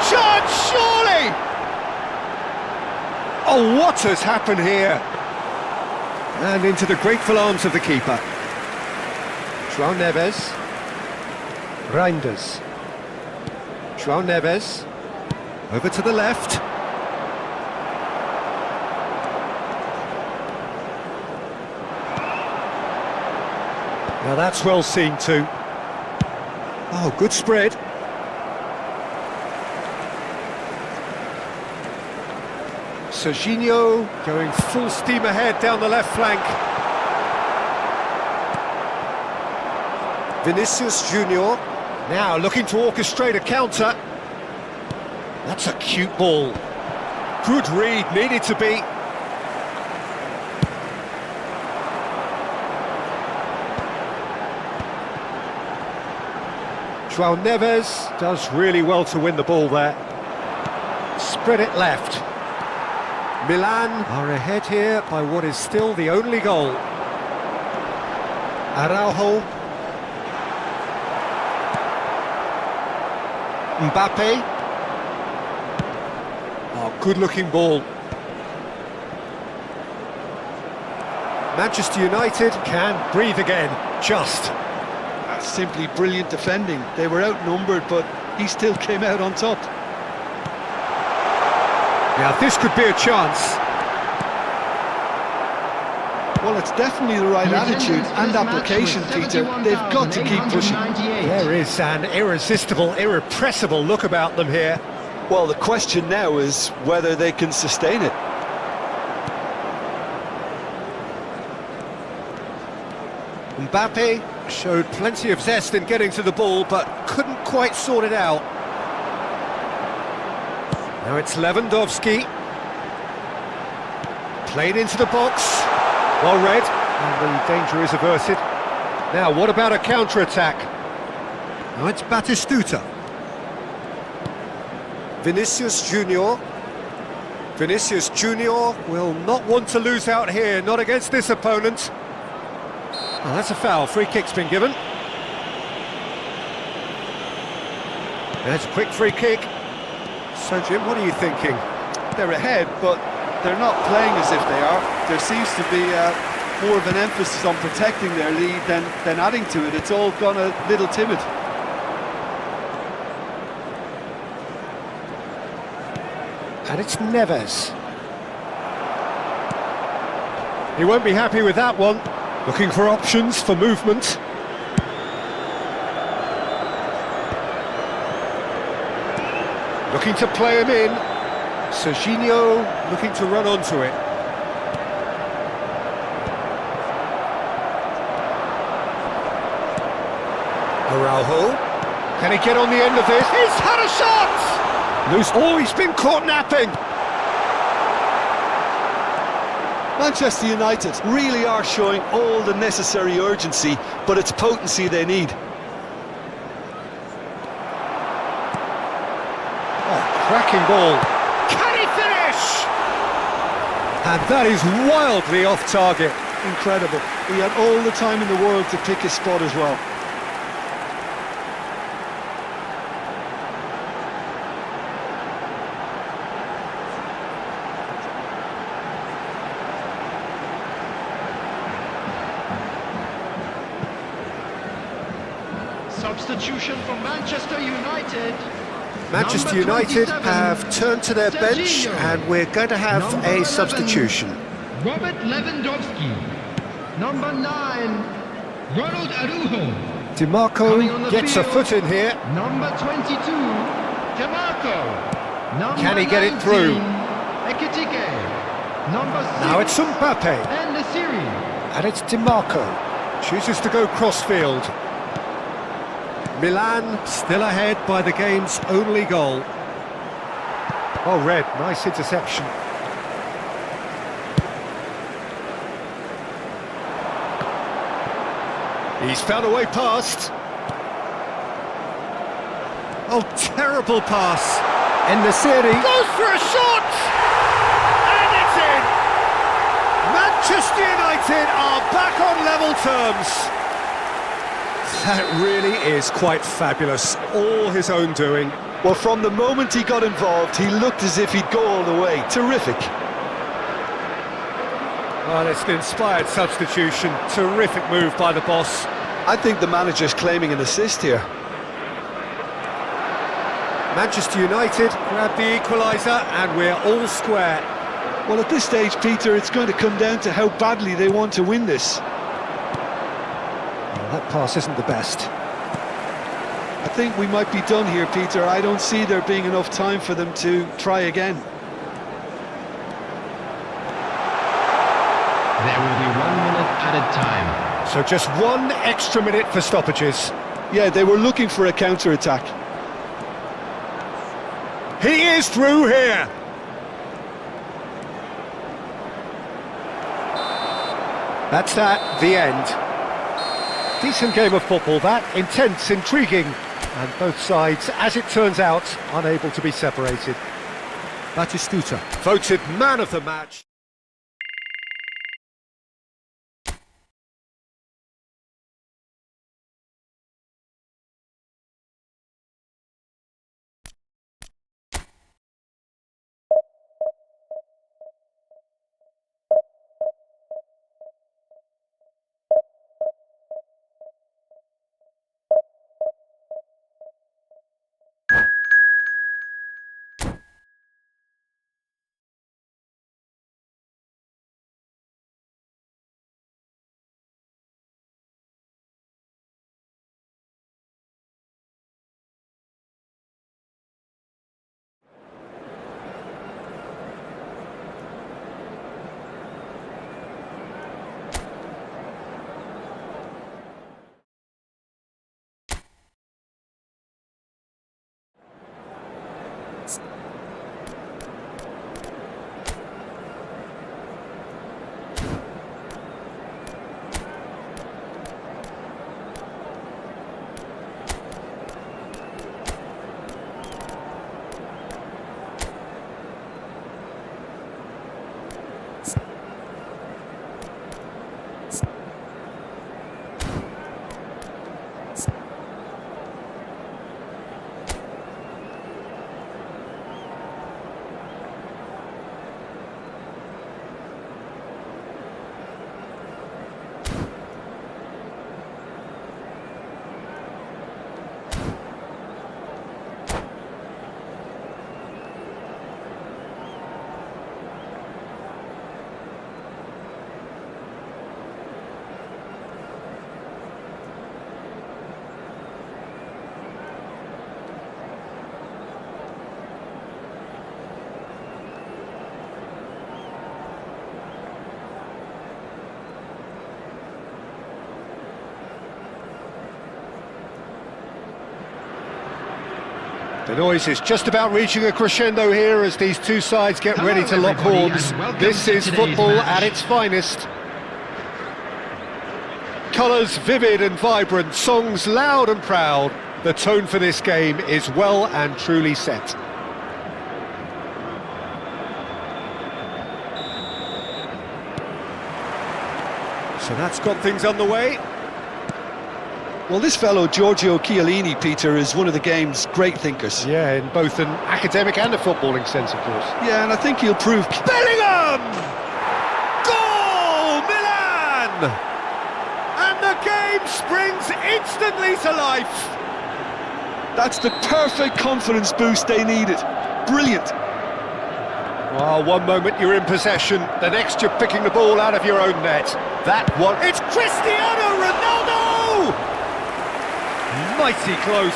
S1: Shot, surely! Oh, what has happened here? And into the grateful arms of the keeper. João Neves. Reinders. João Neves. Over to the left. Now that's well seen too. Oh, good spread. Serginho going full steam ahead down the left flank. Vinicius Junior now looking to orchestrate a counter. That's a cute ball. Good read, needed to be. João Neves does really well to win the ball there. Spread it left. Milan are ahead here by what is still the only goal. Araujo. Mbappe. Oh, good-looking ball. Manchester United can breathe again, just.
S2: That's simply brilliant defending. They were outnumbered, but he still came out on top.
S1: Now this could be a chance.
S2: Well, it's definitely the right attitude and application, Peter. They've got to keep pushing.
S1: There is an irresistible, irrepressible look about them here.
S2: Well, the question now is whether they can sustain it.
S1: Mbappe showed plenty of zest in getting to the ball, but couldn't quite sort it out. Now it's Lewandowski. Played into the box. Well read, and the danger is averted. Now, what about a counter-attack? Now it's Batistuta. Vinicius Junior. Vinicius Junior will not want to lose out here, not against this opponent. Oh, that's a foul. Free kick's been given. There's a quick free kick. So, Jim, what are you thinking?
S2: They're ahead, but they're not playing as if they are. There seems to be more of an emphasis on protecting their lead than adding to it. It's all gone a little timid.
S1: And it's Neves. He won't be happy with that one. Looking for options for movement. Looking to play him in. Serginho looking to run onto it. Araujo. Can he get on the end of this? He's had a shot! Loose. Oh, he's been caught napping.
S2: Manchester United really are showing all the necessary urgency, but it's potency they need.
S1: Oh, cracking ball. Can he finish? And that is wildly off target.
S2: Incredible. He had all the time in the world to pick his spot as well.
S4: Substitution for Manchester United.
S1: Manchester United have turned to their bench, and we're going to have a substitution.
S3: Robert Lewandowski. Number 9, Ronald Araujo.
S1: DiMarco gets a foot in here.
S3: Number 22, DiMarco. Number
S1: Can he get it through?
S3: 19, Ekitike. Number 6,
S1: Now it's Mbappe,
S3: and Nasiri.
S1: and it's DiMarco. Chooses to go crossfield. Milan still ahead by the game's only goal. Oh, Red, nice interception. He's found a way past. Oh, terrible pass. And Nasiri goes for a shot! And it's in! Manchester United are back on level terms. That really is quite fabulous. All his own doing.
S2: Well, from the moment he got involved, he looked as if he'd go all the way. Terrific.
S1: Well, it's an inspired substitution. Terrific move by the boss.
S2: I think the manager's claiming an assist here.
S1: Manchester United grab the equaliser, and we're all square.
S2: Well, at this stage, Peter, it's going to come down to how badly they want to win this.
S1: Well, that pass isn't the best.
S2: I think we might be done here, Peter. I don't see there being enough time for them to try again.
S3: There will be 1 minute added time.
S1: So just 1 extra minute for stoppages.
S2: Yeah, they were looking for a counter-attack.
S1: He is through here. That's that, the end. Decent game of football, that. Intense, intriguing. And both sides, as it turns out, unable to be separated. Batistuta, voted man of the match. The noise is just about reaching a crescendo here as these two sides get ready to lock
S3: everybody,
S1: horns.
S3: and welcome
S1: This
S3: to
S1: is
S3: today's
S1: football
S3: match.
S1: at its finest. Colours vivid and vibrant, songs loud and proud. The tone for this game is well and truly set. So that's got things underway.
S2: Well, this fellow, Giorgio Chiellini, Peter, is one of the game's great thinkers.
S1: Yeah, in both an academic and a footballing sense, of course.
S2: Yeah, and I think he'll prove...
S1: Bellingham! Goal! Milan! And the game springs instantly to life.
S2: That's the perfect confidence boost they needed. Brilliant.
S1: Well, one moment you're in possession, the next you're picking the ball out of your own net. That one... It's Cristiano Ronaldo! Mighty close.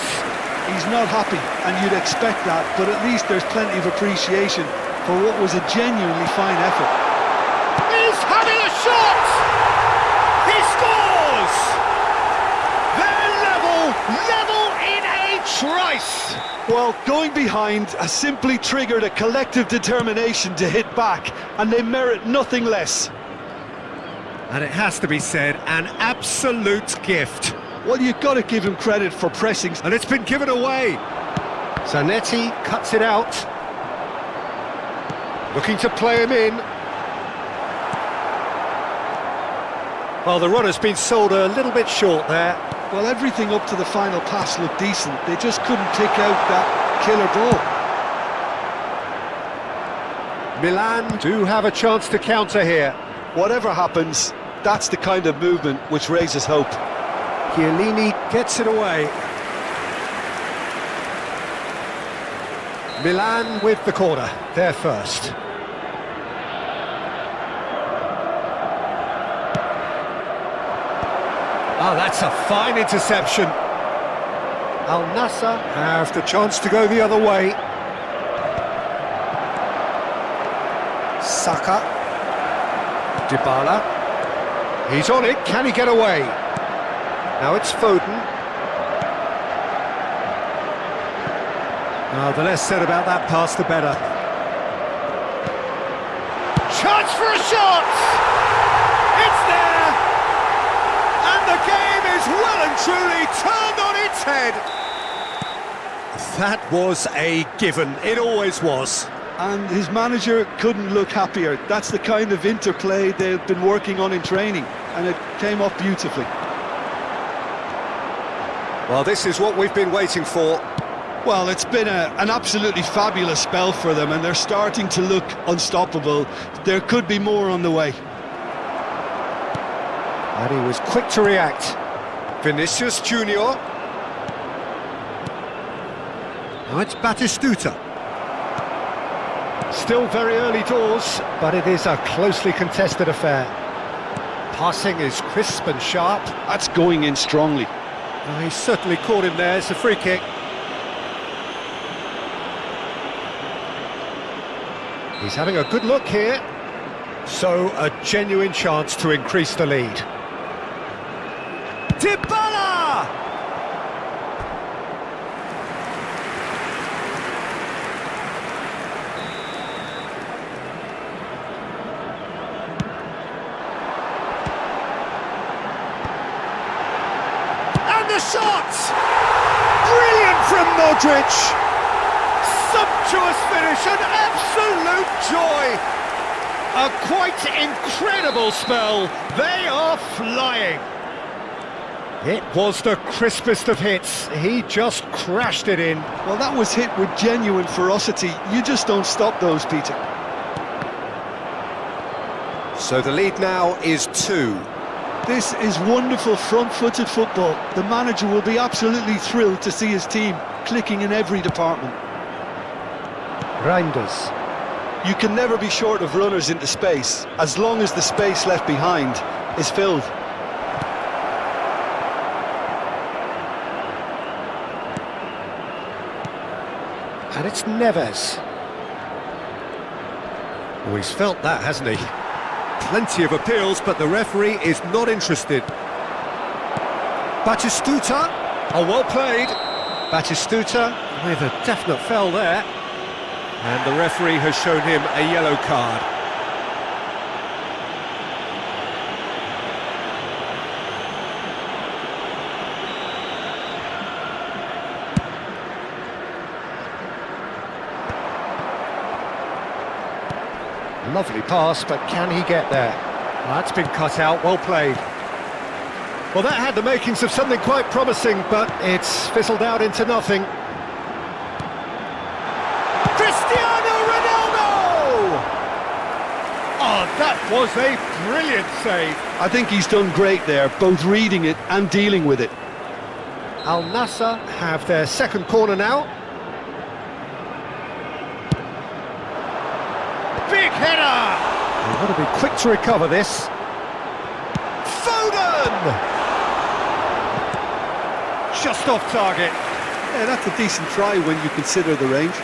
S2: He's not happy, and you'd expect that, but at least there's plenty of appreciation for what was a genuinely fine effort.
S1: He's having a shot! He scores! They're level in a trice!
S2: Well, going behind has simply triggered a collective determination to hit back, and they merit nothing less.
S1: And it has to be said, an absolute gift.
S2: Well, you've got to give him credit for pressing.
S1: And it's been given away. Zanetti cuts it out. Looking to play him in. Well, the runner's been sold a little bit short there.
S2: Well, everything up to the final pass looked decent. They just couldn't pick out that killer ball.
S1: Milan do have a chance to counter here.
S2: Whatever happens, that's the kind of movement which raises hope.
S1: Chiellini gets it away. Milan with the corner, they're first. Oh, that's a fine interception. Al Nassr have the chance to go the other way. Saka. Dybala. He's on it, can he get away? Now it's Foden. Oh, the less said about that pass, the better. Chance for a shot! It's there! And the game is well and truly turned on its head. That was a given, it always was.
S2: And his manager couldn't look happier. That's the kind of interplay they've been working on in training, and it came off beautifully.
S1: Well, this is what we've been waiting for.
S2: Well, it's been an absolutely fabulous spell for them, and they're starting to look unstoppable. There could be more on the way.
S1: And he was quick to react. Vinicius Junior. Now it's Batistuta. Still very early doors, but it is a closely contested affair. Passing is crisp and sharp.
S2: That's going in strongly.
S1: Oh, he's certainly caught him there. It's a free kick. He's having a good look here. So, a genuine chance to increase the lead. Dybala! And the shot! Brilliant from Modric! Sumptuous finish, an absolute joy! A quite incredible spell. They are flying. It was the crispest of hits. He just crashed it in.
S2: Well, that was hit with genuine ferocity. You just don't stop those, Peter.
S1: So the lead now is 2.
S2: This is wonderful front-footed football. The manager will be absolutely thrilled to see his team clicking in every department.
S1: Reinders.
S2: You can never be short of runners into space, as long as the space left behind is filled.
S1: And it's Neves. Oh, he's felt that, hasn't he? Plenty of appeals, but the referee is not interested. Batistuta. Oh, well played. Batistuta with a definite foul there. And the referee has shown him a yellow card. Lovely pass, but can he get there? Well, that's been cut out, well played. Well, that had the makings of something quite promising, but it's fizzled out into nothing. Cristiano Ronaldo! Oh, that was a brilliant save.
S2: I think he's done great there, both reading it and dealing with it.
S1: Al Nassr have their second corner now. Big header! They've got to be quick to recover this. Foden! Just off target.
S2: Yeah, that's a decent try when you consider the range.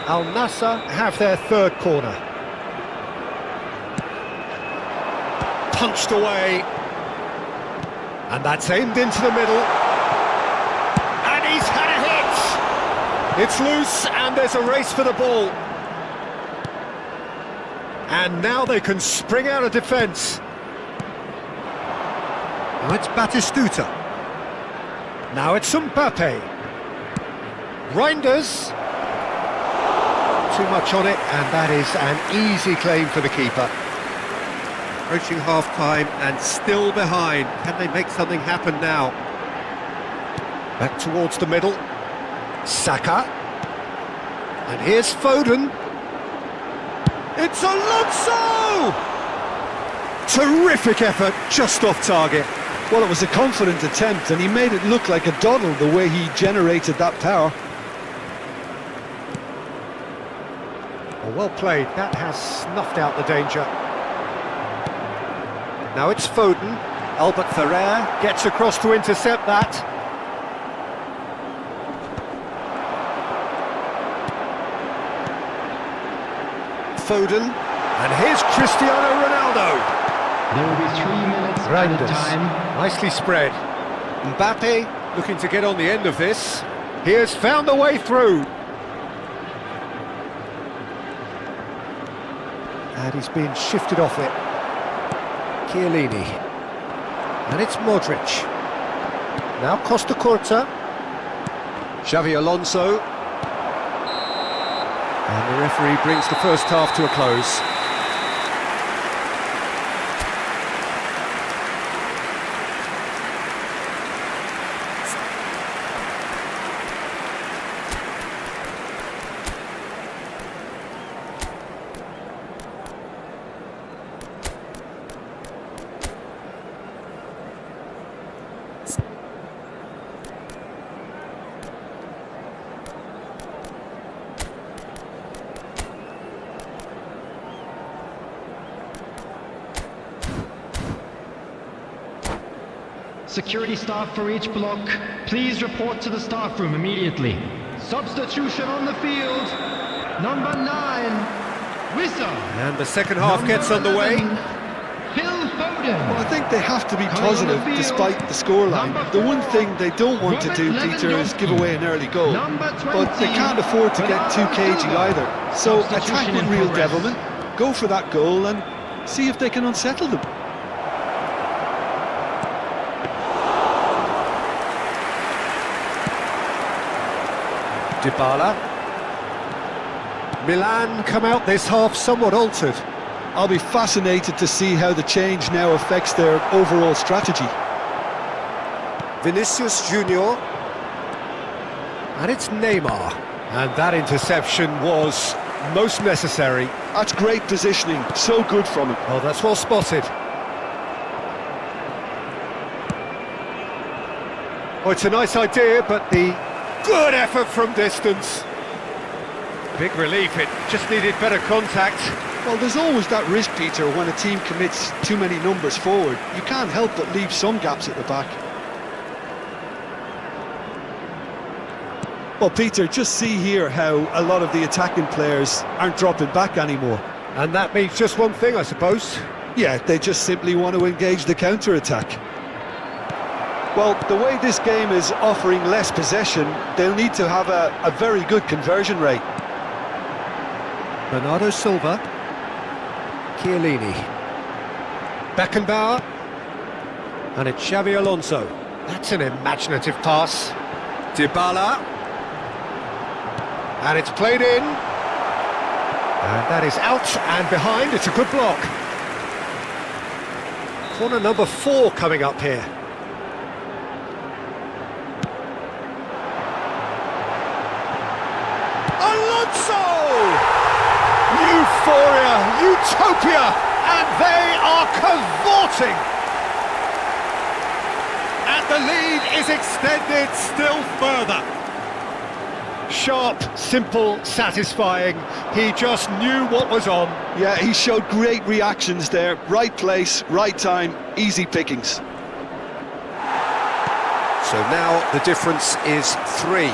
S1: Al Nassr have their third corner. Punched away. And that's aimed into the middle. And he's had a hit! It's loose and there's a race for the ball. And now they can spring out of defence. Now it's Batistuta. Now it's Mbappe. Reinders. Too much on it, and that is an easy claim for the keeper. Approaching half-time and still behind. Can they make something happen now? Back towards the middle. Saka. And here's Foden. It's Alonso! Terrific effort, just off target.
S2: Well, it was a confident attempt, and he made it look like a doddle the way he generated that power.
S1: Well played, that has snuffed out the danger. Now it's Foden. Albert Ferrer gets across to intercept that. Foden, And here's Cristiano Ronaldo.
S4: There will be 3 minutes
S1: Reinders.
S4: added time.
S1: Nicely spread. Mbappe looking to get on the end of this. He has found the way through. And he's been shifted off it. Chiellini. And it's Modric. Now Costa Curta. Xavi Alonso. And the referee brings the first half to a close.
S4: Security staff for each block, please report to the staff room immediately. Substitution on the field. Number 9, Wissa.
S1: And the second half gets underway.
S4: Phil Foden.
S2: Well, I think they have to be positive despite the scoreline. The one thing they don't want to do, Peter, is give away an early goal. But they can't afford to get too cagey either. So attack with real devilment, go for that goal and see if they can unsettle them.
S1: Dybala. Milan come out this half somewhat altered.
S2: I'll be fascinated to see how the change now affects their overall strategy.
S1: Vinicius Junior. And it's Neymar. And that interception was most necessary.
S2: That's great positioning, so good from him.
S1: Oh, that's well spotted. Oh, it's a nice idea, but the good effort from distance. Big relief, it just needed better contact.
S2: Well, there's always that risk, Peter, when a team commits too many numbers forward. You can't help but leave some gaps at the back. Well, Peter, just see here how a lot of the attacking players aren't dropping back anymore.
S1: And that means just one thing, I suppose.
S2: Yeah, they just simply want to engage the counter-attack. Well, the way this game is offering less possession, they'll need to have a very good conversion rate.
S1: Bernardo Silva. Chiellini. Beckenbauer. And it's Xavi Alonso. That's an imaginative pass. Dybala. And it's played in. And that is out and behind. It's a good block. Corner number 4 coming up here. Alonso! Euphoria, utopia, and they are cavorting. And the lead is extended still further. Sharp, simple, satisfying. He just knew what was on.
S2: Yeah, he showed great reactions there. Right place, right time, easy pickings.
S1: So now the difference is 3.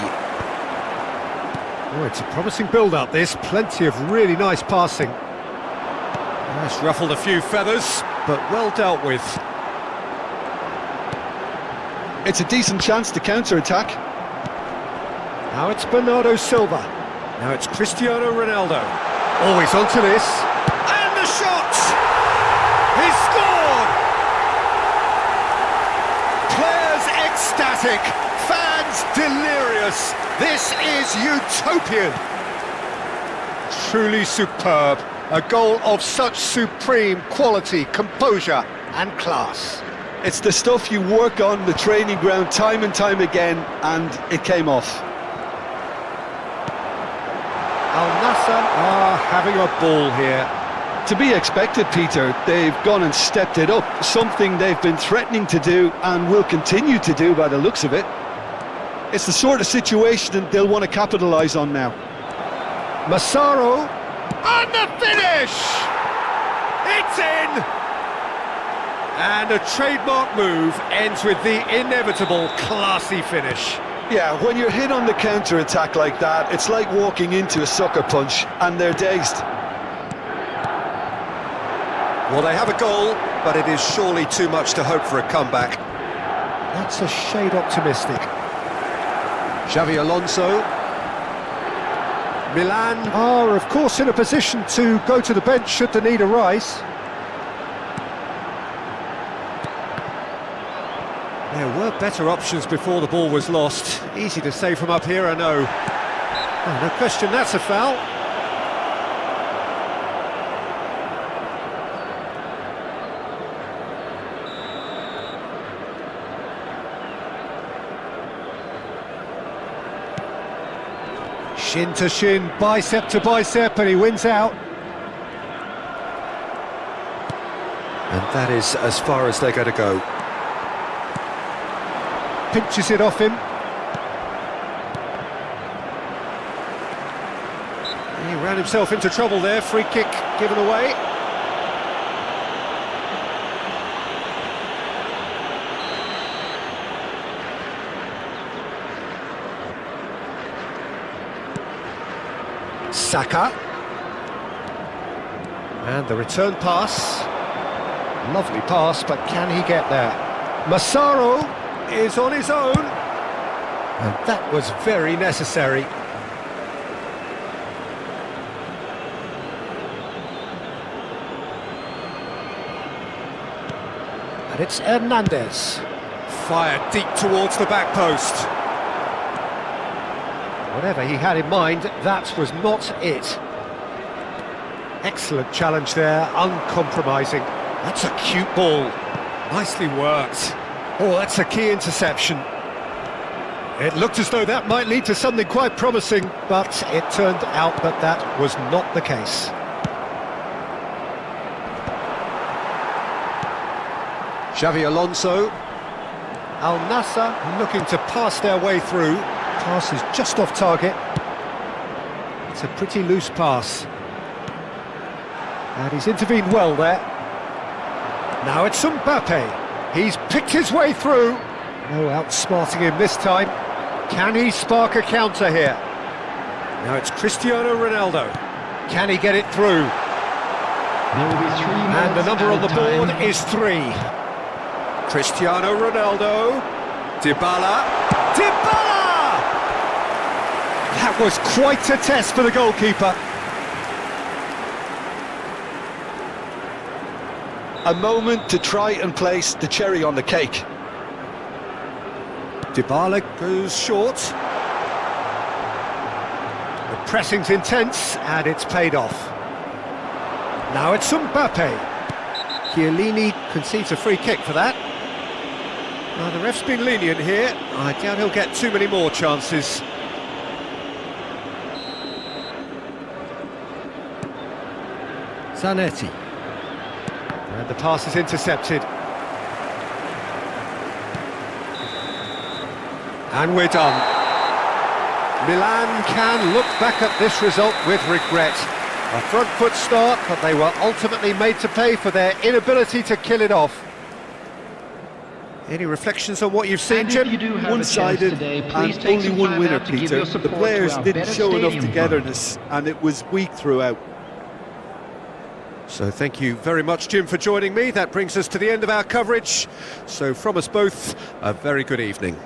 S1: Oh, it's a promising build-up, this. Plenty of really nice passing. That's ruffled a few feathers, but well dealt with.
S2: It's a decent chance to counter-attack.
S1: Now it's Bernardo Silva. Now it's Cristiano Ronaldo. Always onto this. And the shot! He scored! Players ecstatic. Fans delirious. This is utopian. Truly superb. A goal of such supreme quality, composure and class.
S2: It's the stuff you work on the training ground time and time again, and it came off.
S1: Al Nassr are having a ball here.
S2: To be expected, Peter. They've gone and stepped it up, something they've been threatening to do and will continue to do by the looks of it. It's the sort of situation they'll want to capitalise on now.
S1: Massaro, and the finish! It's in! And a trademark move ends with the inevitable classy finish.
S2: Yeah, when you're hit on the counter-attack like that, it's like walking into a sucker punch, and they're dazed.
S1: Well, they have a goal, but it is surely too much to hope for a comeback. That's a shade optimistic. Xavi Alonso. Milan are, of course, in a position to go to the bench should the need arise. There were better options before the ball was lost. Easy to say from up here, I know. Oh, no question, that's a foul. Shin to shin, bicep to bicep, and he wins out. And that is as far as they're going to go. Pinches it off him. He ran himself into trouble there, free kick given away. Saka. And the return pass. Lovely pass, but can he get there? Massaro is on his own. And that was very necessary. And it's Hernandez. Fired deep towards the back post. Whatever he had in mind, that was not it. Excellent challenge there, uncompromising. That's a cute ball. Nicely worked. Oh, that's a key interception. It looked as though that might lead to something quite promising, but it turned out that that was not the case. Xavi Alonso. Al Nassr looking to pass their way through. Pass is just off target. It's a pretty loose pass. And he's intervened well there. Now it's Mbappe. He's picked his way through. No outsmarting him this time. Can he spark a counter here? Now it's Cristiano Ronaldo. Can he get it through?
S4: There will be 3 minutes.
S1: And the number on the
S4: added
S1: board
S4: time.
S1: is 3. Cristiano Ronaldo. Dybala. Dybala! That was quite a test for the goalkeeper.
S2: A moment to try and place the cherry on the cake.
S1: Dybala goes short. The pressing's intense and it's paid off. Now it's Mbappe. Chiellini concedes a free kick for that. Now the ref's been lenient here. I doubt he'll get too many more chances. Zanetti. And the pass is intercepted. And we're done. Milan can look back at this result with regret. A front foot start, but they were ultimately made to pay for their inability to kill it off. Any reflections on what you've seen,
S4: And if
S1: Jim?
S4: you do have a chance
S2: One-sided
S4: today, please
S2: and
S4: take
S2: only
S4: some
S2: one
S4: time
S2: winner,
S4: out to give
S2: Peter.
S4: your
S2: The
S4: support
S2: players
S4: to our
S2: didn't
S4: better
S2: show enough
S4: stadium
S2: togetherness, and it was weak throughout.
S1: So thank you very much, Jim, for joining me. That brings us to the end of our coverage. So from us both, a very good evening.